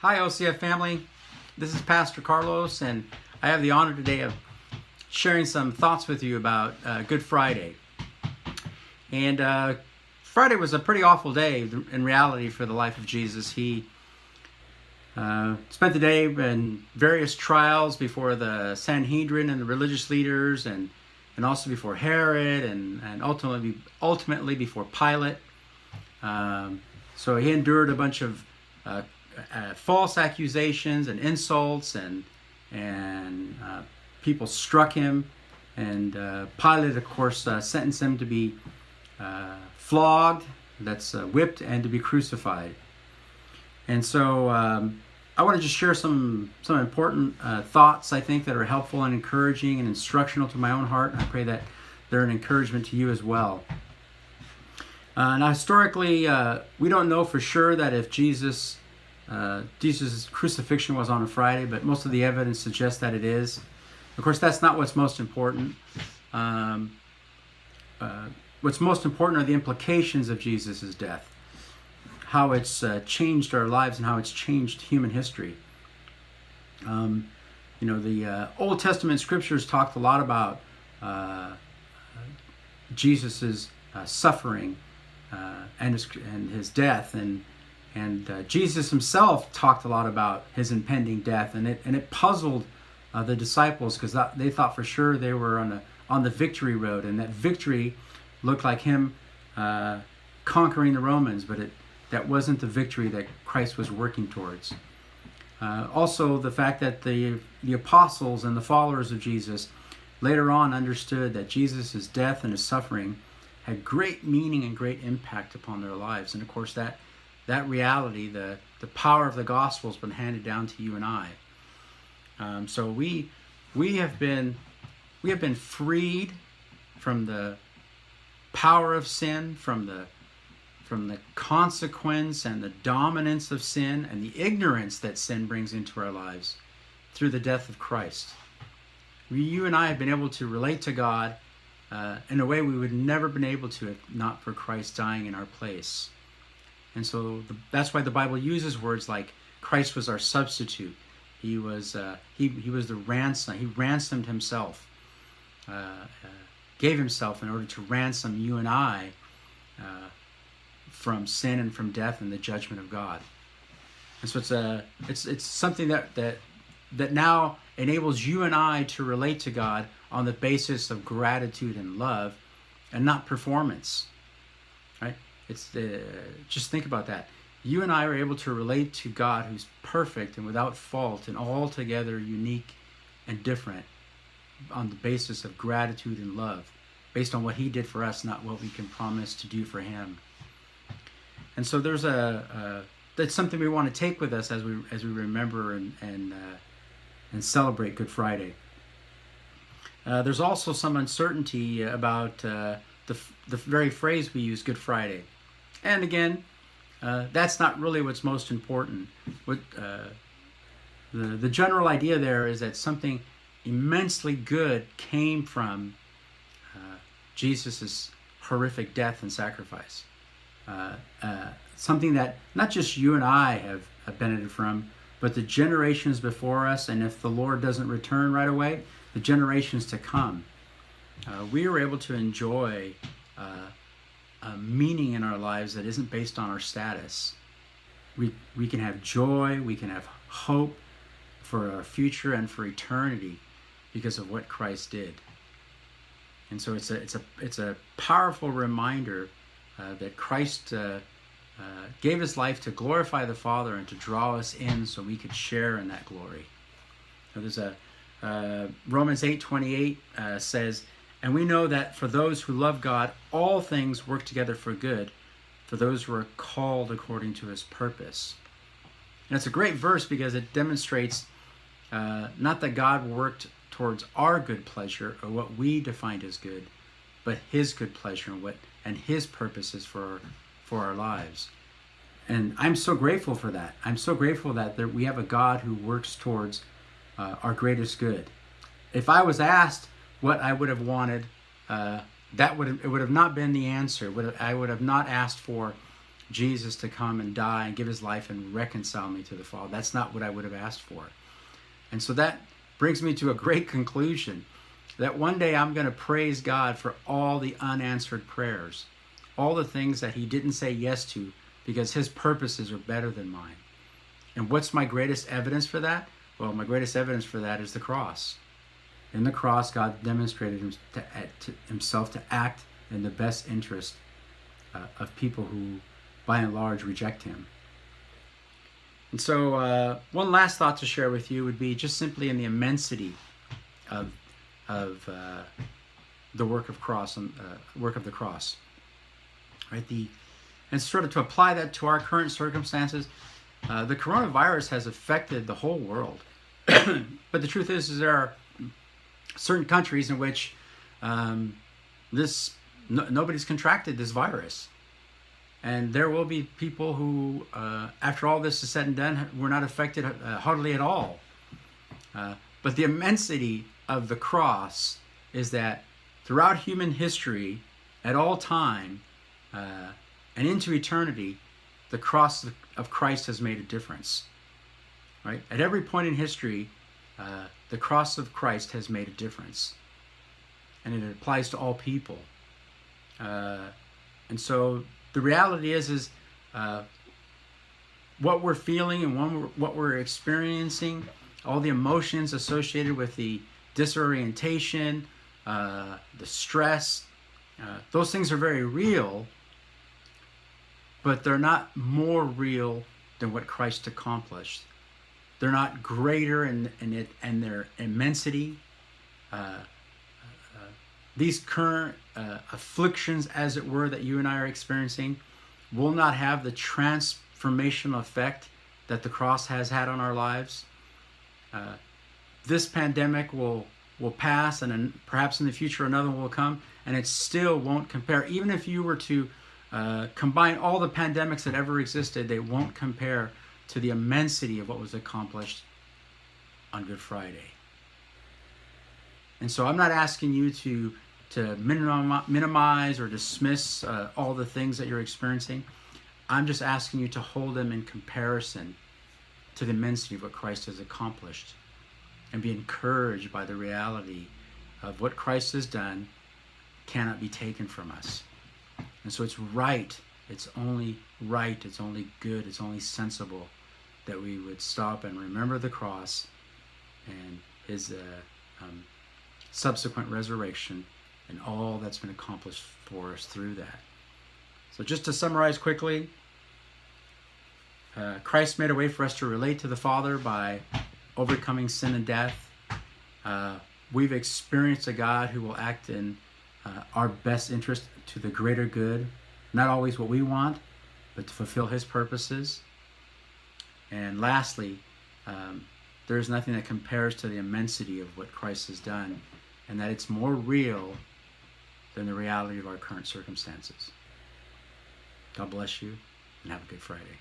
Hi, OCF family. This is Pastor Carlos, and I have the honor today of sharing some thoughts with you about Good Friday. And Friday was a pretty awful day in reality for the life of Jesus. He spent the day in various trials before the Sanhedrin and the religious leaders, and also before Herod, and ultimately before Pilate. So he endured a bunch of false accusations and insults, and people struck him, and Pilate, of course, sentenced him to be flogged, that's whipped, and to be crucified. And so I want to just share some important thoughts, I think, that are helpful and encouraging and instructional to my own heart, and I pray that they're an encouragement to you as well. Now, historically, we don't know for sure that if Jesus' crucifixion was on a Friday, but most of the evidence suggests that it is. Of course, that's not what's most important. What's most important are the implications of Jesus' death, how it's changed our lives and how it's changed human history. The Old Testament scriptures talked a lot about Jesus' suffering and his death, and Jesus himself talked a lot about his impending death, and it puzzled the disciples, because they thought for sure they were on the victory road, and that victory looked like him conquering the Romans, but that wasn't the victory that Christ was working towards. Also, the fact that the apostles and the followers of Jesus later on understood that Jesus' death and his suffering had great meaning and great impact upon their lives. And of course, that reality, the power of the gospel, has been handed down to you and I. So we have been freed from the power of sin, from the consequence and the dominance of sin and the ignorance that sin brings into our lives through the death of Christ. You and I have been able to relate to God in a way we would never been able to if not for Christ dying in our place. And so that's why the Bible uses words like Christ was our substitute. He was the ransom. He ransomed himself, gave himself in order to ransom you and I from sin and from death and the judgment of God. And so it's something that now enables you and I to relate to God on the basis of gratitude and love, and not performance. Right? Just think about that. You and I are able to relate to God, who's perfect and without fault and altogether unique and different, on the basis of gratitude and love, based on what he did for us, not what we can promise to do for him. And so there's that's something we want to take with us as we remember and celebrate Good Friday. There's also some uncertainty about the very phrase we use, Good Friday. And again, that's not really what's most important. The general idea there is that something immensely good came from Jesus' horrific death and sacrifice. Something that not just you and I have benefited from, but the generations before us, and if the Lord doesn't return right away, the generations to come. We are able to enjoy a meaning in our lives that isn't based on our status. We can have joy, we can have hope for our future and for eternity because of what Christ did. And so it's a powerful reminder that Christ gave his life to glorify the Father and to draw us in so we could share in that glory. So there's Romans 8:28 says, "And we know that for those who love God, all things work together for good, for those who are called according to his purpose." And it's a great verse because it demonstrates not that God worked towards our good pleasure or what we defined as good, but his good pleasure and his purposes for our lives. And I'm so grateful for that. I'm so grateful that we have a God who works towards our greatest good. If I was asked what I would have wanted, it would have not been the answer. I would have not asked for Jesus to come and die and give his life and reconcile me to the Father. That's not what I would have asked for. And so that brings me to a great conclusion, that one day I'm going to praise God for all the unanswered prayers, all the things that he didn't say yes to because his purposes are better than mine. And what's my greatest evidence for that? Well, my greatest evidence for that is the cross. In the cross, God demonstrated himself to act in the best interest of people who, by and large, reject him. And so one last thought to share with you would be just simply in the immensity of the work of the cross. Right? And sort of to apply that to our current circumstances, the coronavirus has affected the whole world. But the truth is there are certain countries in which nobody's contracted this virus. And there will be people who, after all this is said and done, were not affected hardly at all. But the immensity of the cross is that throughout human history, at all time, and into eternity, the cross of Christ has made a difference. Right? At every point in history, the cross of Christ has made a difference. And it applies to all people. And so the reality is what we're feeling and what we're experiencing, all the emotions associated with the disorientation, the stress, those things are very real, but they're not more real than what Christ accomplished. They're not greater in their immensity. These current afflictions, as it were, that you and I are experiencing will not have the transformational effect that the cross has had on our lives. This pandemic will pass, and perhaps in the future another one will come, and it still won't compare. Even if you were to combine all the pandemics that ever existed, they won't compare to the immensity of what was accomplished on Good Friday. And so I'm not asking you to minimize or dismiss all the things that you're experiencing. I'm just asking you to hold them in comparison to the immensity of what Christ has accomplished, and be encouraged by the reality of what Christ has done cannot be taken from us. And so it's right, it's only right, it's only good, it's only sensible that we would stop and remember the cross and his subsequent resurrection and all that's been accomplished for us through that. So just to summarize quickly, Christ made a way for us to relate to the Father by overcoming sin and death. We've experienced a God who will act in our best interest to the greater good, not always what we want, but to fulfill his purposes. And lastly, there is nothing that compares to the immensity of what Christ has done, and that it's more real than the reality of our current circumstances. God bless you, and have a good Friday.